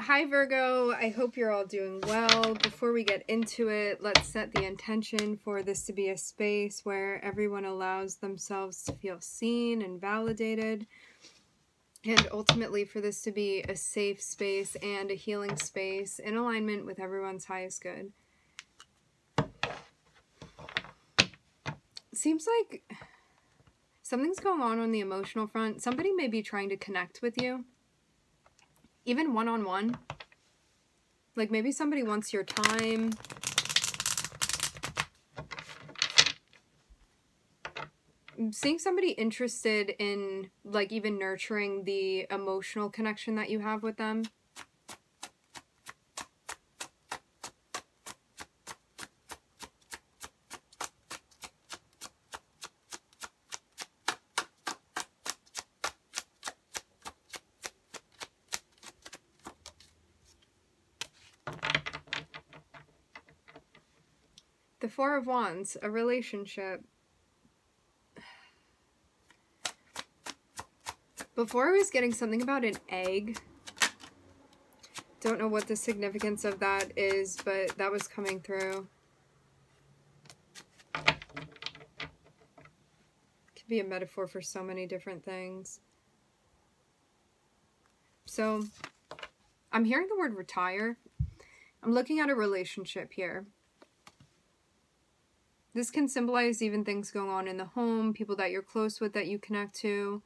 Hi Virgo, I hope you're all doing well. Before we get into it, let's set the intention for this to be a space where everyone allows themselves to feel seen and validated, and ultimately for this to be a safe space and a healing space in alignment with everyone's highest good. Seems like something's going on the emotional front. Somebody may be trying to connect with you, even one-on-one. Like maybe somebody wants your time. I'm seeing somebody interested in like even nurturing the emotional connection that you have with them. The Four of Wands, a relationship. Before I was getting something about an egg. Don't know what the significance of that is, but that was coming through. Could be a metaphor for so many different things. So, I'm hearing the word retire. I'm looking at a relationship here. This can symbolize even things going on in the home, people that you're close with that you connect to.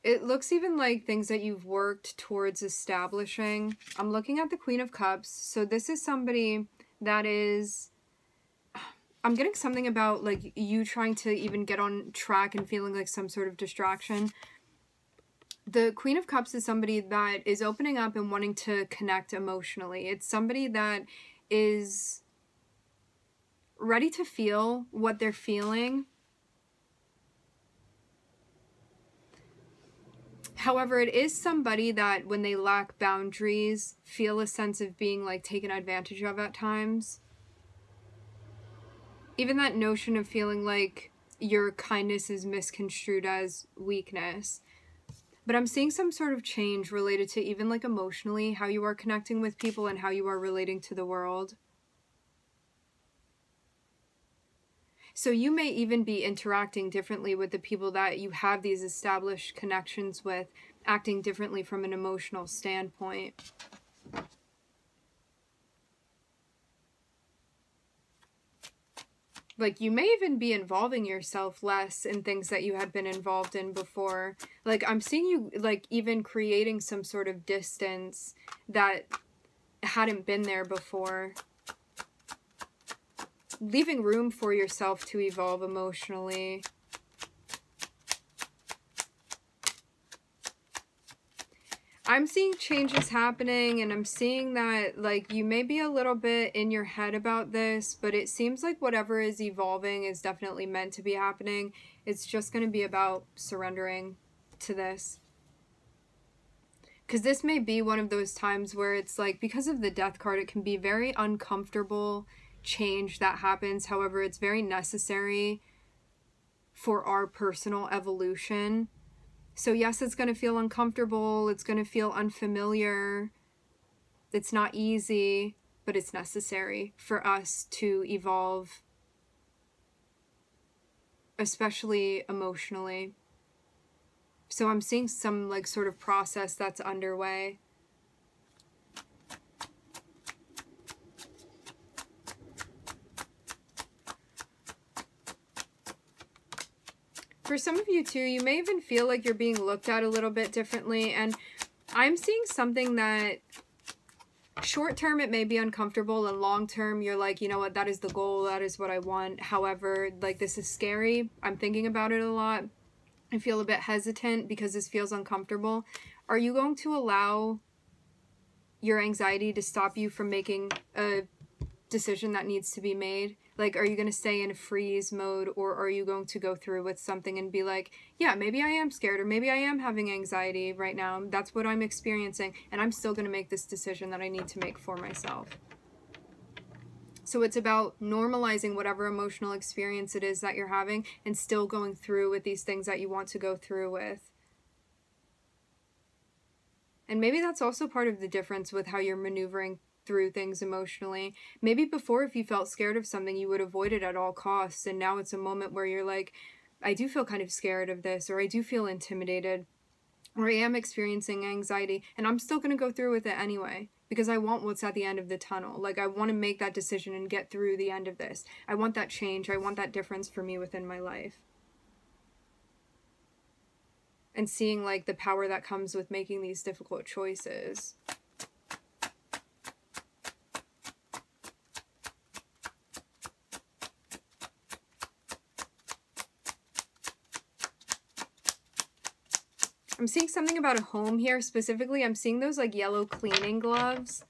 It looks even like things that you've worked towards establishing. I'm looking at the Queen of Cups. So this is somebody that is... I'm getting something about like you trying to even get on track and feeling like some sort of distraction. The Queen of Cups is somebody that is opening up and wanting to connect emotionally. It's somebody that is ready to feel what they're feeling. However, it is somebody that when they lack boundaries, feel a sense of being like taken advantage of at times. Even that notion of feeling like your kindness is misconstrued as weakness. But I'm seeing some sort of change related to even like emotionally, how you are connecting with people and how you are relating to the world. So you may even be interacting differently with the people that you have these established connections with, acting differently from an emotional standpoint. Like, you may even be involving yourself less in things that you had been involved in before. Like, I'm seeing you, like, even creating some sort of distance that hadn't been there before. Leaving room for yourself to evolve emotionally. I'm seeing changes happening, and I'm seeing that, like, you may be a little bit in your head about this, but it seems like whatever is evolving is definitely meant to be happening. It's just going to be about surrendering to this. Because this may be one of those times where it's like, because of the Death card, it can be very uncomfortable change that happens. However, it's very necessary for our personal evolution. So yes, it's going to feel uncomfortable, it's going to feel unfamiliar, it's not easy, but it's necessary for us to evolve, especially emotionally. So I'm seeing some like sort of process that's underway. For some of you too, you may even feel like you're being looked at a little bit differently, and I'm seeing something that short term it may be uncomfortable, and long term you're like, you know what, that is the goal, that is what I want. However, like, this is scary. I'm thinking about it a lot. I feel a bit hesitant because this feels uncomfortable. Are you going to allow your anxiety to stop you from making a decision that needs to be made? Like, are you going to stay in a freeze mode, or are you going to go through with something and be like, yeah, maybe I am scared, or maybe I am having anxiety right now. That's what I'm experiencing, and I'm still going to make this decision that I need to make for myself. So it's about normalizing whatever emotional experience it is that you're having and still going through with these things that you want to go through with. And maybe that's also part of the difference with how you're maneuvering through things emotionally. Maybe before, if you felt scared of something, you would avoid it at all costs. And now it's a moment where you're like, I do feel kind of scared of this, or I do feel intimidated, or I am experiencing anxiety, and I'm still going to go through with it anyway, because I want what's at the end of the tunnel. Like, I want to make that decision and get through the end of this. I want that change. I want that difference for me within my life. And seeing, like, the power that comes with making these difficult choices. I'm seeing something about a home here. Specifically, I'm seeing those, like, yellow cleaning gloves.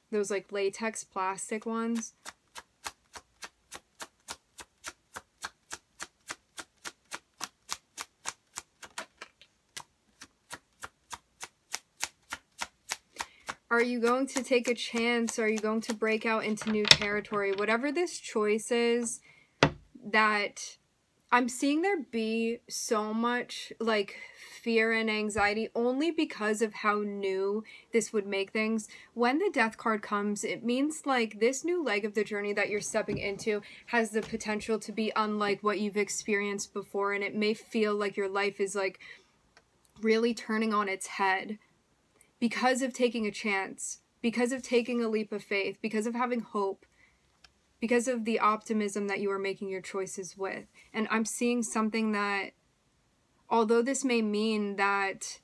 Those, like, latex plastic ones. Are you going to take a chance? Are you going to break out into new territory? Whatever this choice is, that I'm seeing there be so much, like, fear and anxiety only because of how new this would make things. When the Death card comes, it means, like, this new leg of the journey that you're stepping into has the potential to be unlike what you've experienced before, and it may feel like your life is, like, really turning on its head because of taking a chance, because of taking a leap of faith, because of having hope, because of the optimism that you are making your choices with. And I'm seeing something that, although this may mean that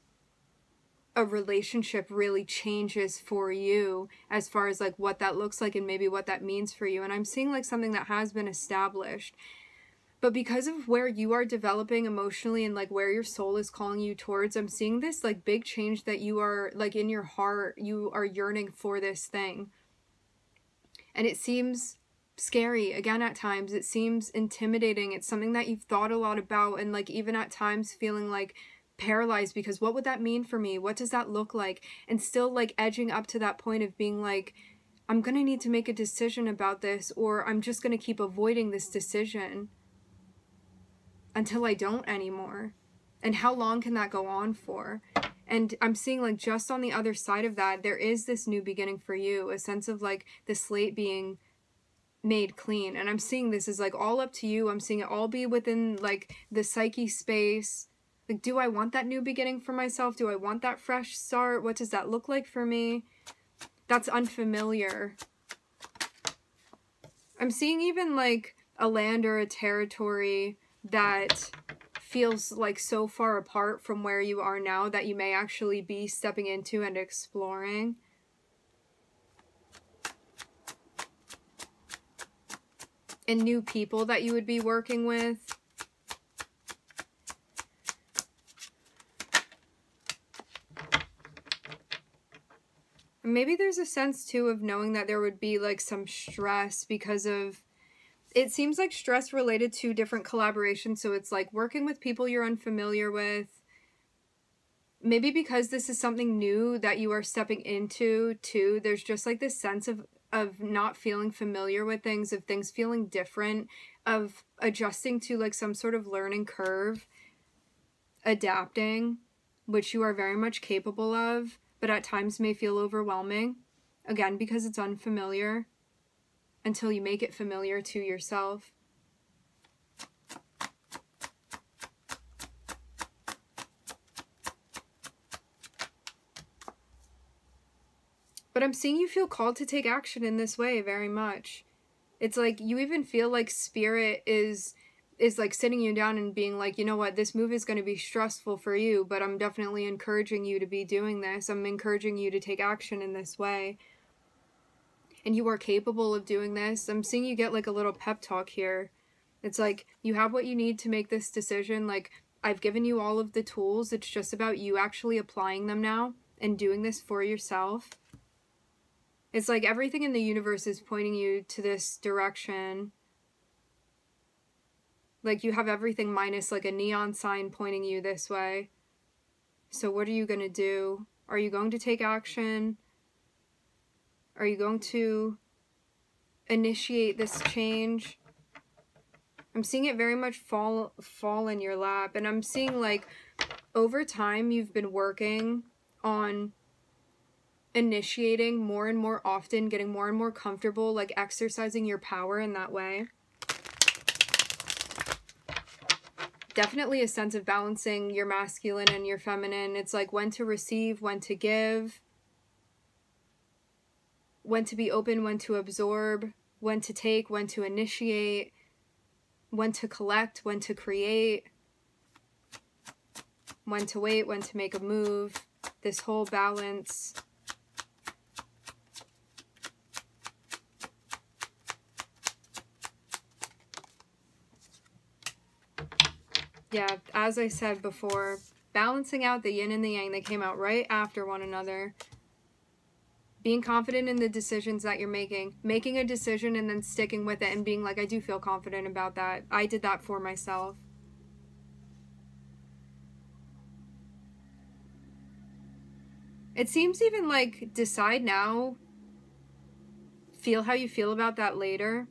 a relationship really changes for you as far as, like, what that looks like and maybe what that means for you, and I'm seeing, like, something that has been established, but because of where you are developing emotionally and, like, where your soul is calling you towards, I'm seeing this, like, big change that you are, like, in your heart, you are yearning for this thing. And it seems scary, again, at times. It seems intimidating. It's something that you've thought a lot about, and, like, even at times feeling, like, paralyzed because what would that mean for me? What does that look like? And still, like, edging up to that point of being like, I'm gonna need to make a decision about this, or I'm just gonna keep avoiding this decision until I don't anymore. And how long can that go on for? And I'm seeing, like, just on the other side of that, there is this new beginning for you, a sense of, like, the slate being made clean. And I'm seeing this is, like, all up to you. I'm seeing it all be within, like, the psyche space. Like, do I want that new beginning for myself? Do I want that fresh start? What does that look like for me? That's unfamiliar. I'm seeing even, like, a land or a territory that feels, like, so far apart from where you are now that you may actually be stepping into and exploring. And new people that you would be working with. And maybe there's a sense, too, of knowing that there would be, like, some stress because of, it seems like stress related to different collaborations. So it's, like, working with people you're unfamiliar with. Maybe because this is something new that you are stepping into, too. There's just, like, this sense of not feeling familiar with things, of things feeling different, of adjusting to, like, some sort of learning curve, adapting, which you are very much capable of, but at times may feel overwhelming, again, because it's unfamiliar, until you make it familiar to yourself. But I'm seeing you feel called to take action in this way very much. It's like you even feel like spirit is like sitting you down and being like, you know what, this move is going to be stressful for you, but I'm definitely encouraging you to be doing this. I'm encouraging you to take action in this way. And you are capable of doing this. I'm seeing you get, like, a little pep talk here. It's like, you have what you need to make this decision. Like, I've given you all of the tools. It's just about you actually applying them now and doing this for yourself. It's like everything in the universe is pointing you to this direction. Like, you have everything minus, like, a neon sign pointing you this way. So what are you going to do? Are you going to take action? Are you going to initiate this change? I'm seeing it very much fall in your lap. And I'm seeing, like, over time you've been working on initiating more and more often, getting more and more comfortable, like exercising your power in that way. Definitely a sense of balancing your masculine and your feminine. It's like when to receive, when to give, when to be open, when to absorb, when to take, when to initiate, when to collect, when to create, when to wait, when to make a move. This whole balance. Yeah, as I said before, balancing out the yin and the yang. They came out right after one another. Being confident in the decisions that you're making. Making a decision and then sticking with it and being like, I do feel confident about that. I did that for myself. It seems even like decide now, feel how you feel about that later.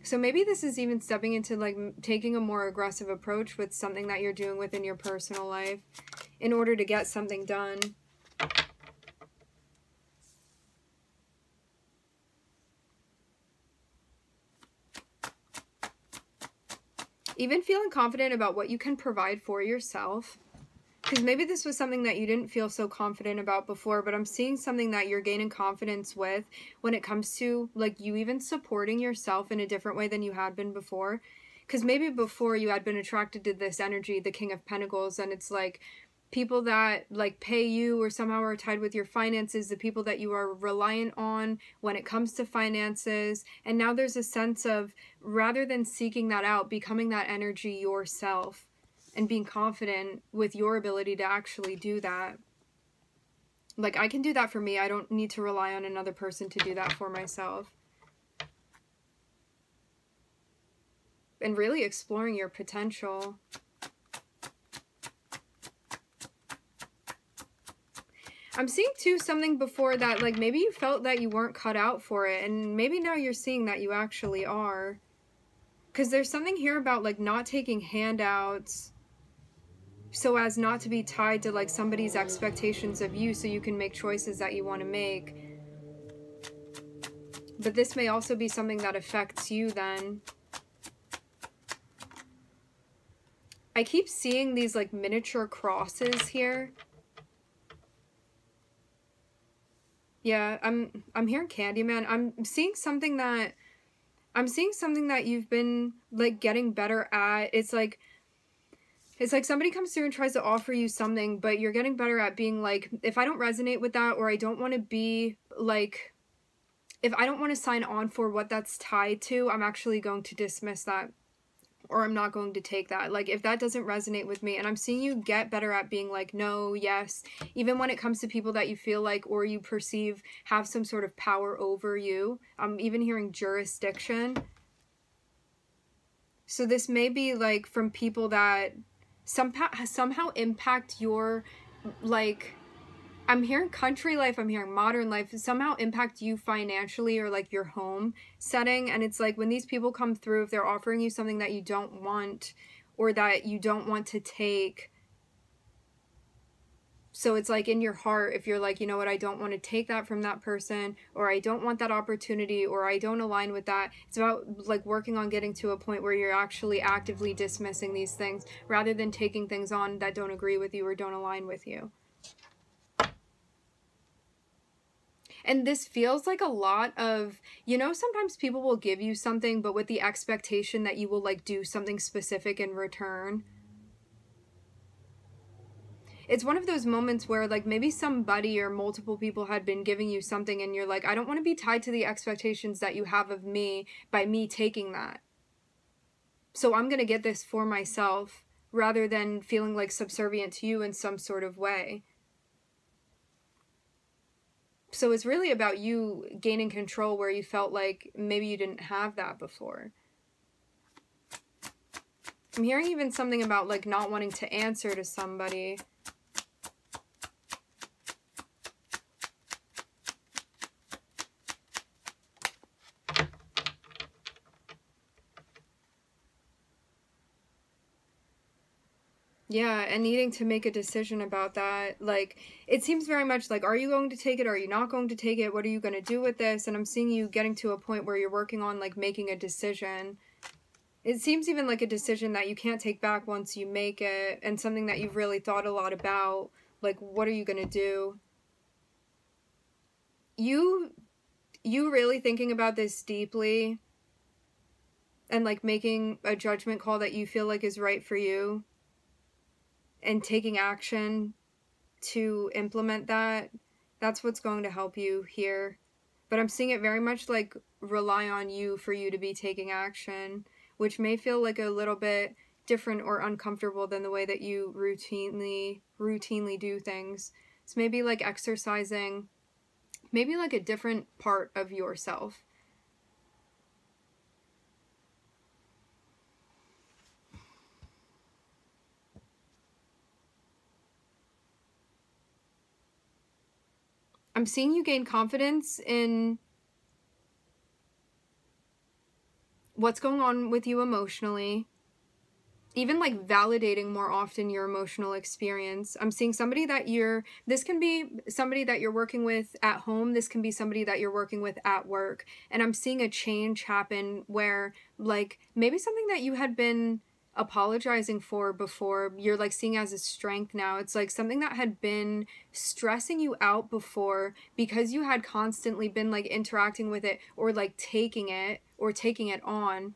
So maybe this is even stepping into like taking a more aggressive approach with something that you're doing within your personal life in order to get something done. Even feeling confident about what you can provide for yourself. Because maybe this was something that you didn't feel so confident about before, but I'm seeing something that you're gaining confidence with when it comes to, like, you even supporting yourself in a different way than you had been before. Because maybe before you had been attracted to this energy, the King of Pentacles, and it's like people that, like, pay you or somehow are tied with your finances, the people that you are reliant on when it comes to finances. And now there's a sense of, rather than seeking that out, becoming that energy yourself. And being confident with your ability to actually do that. Like, I can do that for me. I don't need to rely on another person to do that for myself. And really exploring your potential. I'm seeing too something before that, like, maybe you felt that you weren't cut out for it. And maybe now you're seeing that you actually are. Because there's something here about, like, not taking handouts so as not to be tied to, like, somebody's expectations of you so you can make choices that you want to make. But this may also be something that affects you then. I keep seeing these, like, miniature crosses here. Yeah, I'm hearing Candyman. I'm seeing something that you've been, like, getting better at. It's like somebody comes through and tries to offer you something, but you're getting better at being like, if I don't resonate with that, or I don't want to be, like, if I don't want to sign on for what that's tied to, I'm actually going to dismiss that, or I'm not going to take that. Like, if that doesn't resonate with me, and I'm seeing you get better at being like, no, yes, even when it comes to people that you feel like, or you perceive have some sort of power over you. I'm even hearing jurisdiction. So this may be, like, from people that somehow impact your, like, I'm hearing country life, I'm hearing modern life, somehow impact you financially, or, like, your home setting. And it's like, when these people come through, if they're offering you something that you don't want, or that you don't want to take, so it's like in your heart, if you're like, you know what, I don't want to take that from that person, or I don't want that opportunity, or I don't align with that. It's about, like, working on getting to a point where you're actually actively dismissing these things rather than taking things on that don't agree with you or don't align with you. And this feels like a lot of, you know, sometimes people will give you something, but with the expectation that you will, like, do something specific in return. It's one of those moments where, like, maybe somebody or multiple people had been giving you something and you're like, I don't want to be tied to the expectations that you have of me by me taking that. So I'm going to get this for myself rather than feeling, like, subservient to you in some sort of way. So it's really about you gaining control where you felt like maybe you didn't have that before. I'm hearing even something about, like, not wanting to answer to somebody. Yeah, and needing to make a decision about that. Like, it seems very much like, are you going to take it? Are you not going to take it? What are you going to do with this? And I'm seeing you getting to a point where you're working on, like, making a decision. It seems even like a decision that you can't take back once you make it, and something that you've really thought a lot about. Like, what are you going to do? You really thinking about this deeply and, like, making a judgment call that you feel like is right for you and taking action to implement that, that's what's going to help you here. But I'm seeing it very much like rely on you for you to be taking action, which may feel like a little bit different or uncomfortable than the way that you routinely do things. So maybe like exercising, maybe like a different part of yourself. I'm seeing you gain confidence in what's going on with you emotionally. Even like validating more often your emotional experience. I'm seeing somebody that this can be somebody that you're working with at home. This can be somebody that you're working with at work. And I'm seeing a change happen where like maybe something that you had been apologizing for before, you're like seeing as a strength now. It's like something that had been stressing you out before because you had constantly been like interacting with it or like taking it on.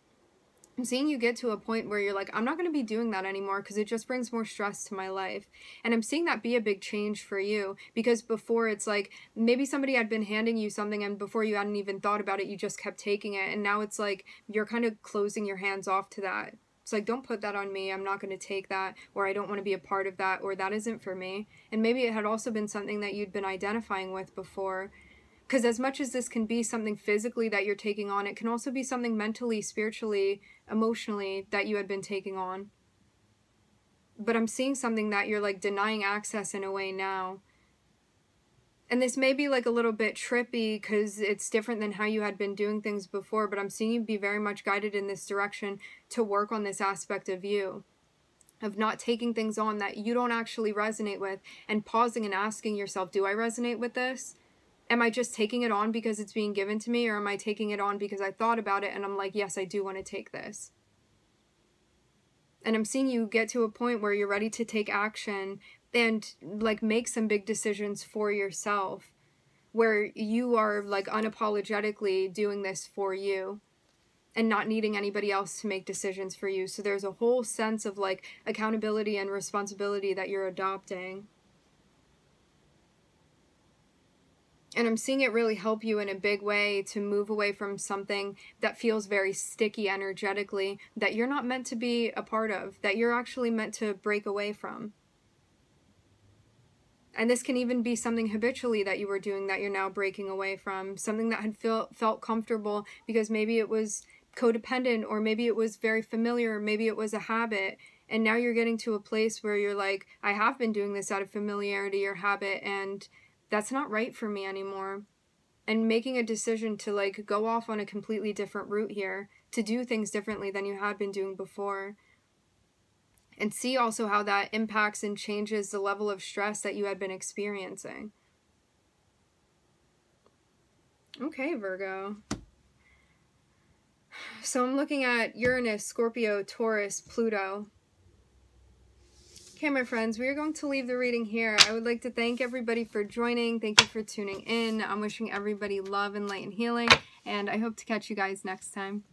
I'm seeing you get to a point where you're like, I'm not going to be doing that anymore because it just brings more stress to my life. And I'm seeing that be a big change for you, because before it's like maybe somebody had been handing you something and before you hadn't even thought about it, you just kept taking it. And now it's like you're kind of closing your hands off to that. It's like, don't put that on me. I'm not going to take that, or I don't want to be a part of that, or that isn't for me. And maybe it had also been something that you'd been identifying with before. Because as much as this can be something physically that you're taking on, it can also be something mentally, spiritually, emotionally that you had been taking on. But I'm seeing something that you're like denying access in a way now. And this may be like a little bit trippy because it's different than how you had been doing things before, but I'm seeing you be very much guided in this direction to work on this aspect of you, of not taking things on that you don't actually resonate with, and pausing and asking yourself, do I resonate with this? Am I just taking it on because it's being given to me, or am I taking it on because I thought about it and I'm like, yes, I do want to take this? And I'm seeing you get to a point where you're ready to take action and like make some big decisions for yourself, where you are like unapologetically doing this for you and not needing anybody else to make decisions for you. So there's a whole sense of like accountability and responsibility that you're adopting. And I'm seeing it really help you in a big way to move away from something that feels very sticky energetically, that you're not meant to be a part of, that you're actually meant to break away from. And this can even be something habitually that you were doing that you're now breaking away from, something that had felt comfortable because maybe it was codependent, or maybe it was very familiar, or maybe it was a habit. And now you're getting to a place where you're like, I have been doing this out of familiarity or habit, and that's not right for me anymore. And making a decision to like go off on a completely different route here, to do things differently than you had been doing before. And see also how that impacts and changes the level of stress that you had been experiencing. Okay, Virgo. So I'm looking at Uranus, Scorpio, Taurus, Pluto. Okay, my friends, we are going to leave the reading here. I would like to thank everybody for joining. Thank you for tuning in. I'm wishing everybody love and light and healing, and I hope to catch you guys next time.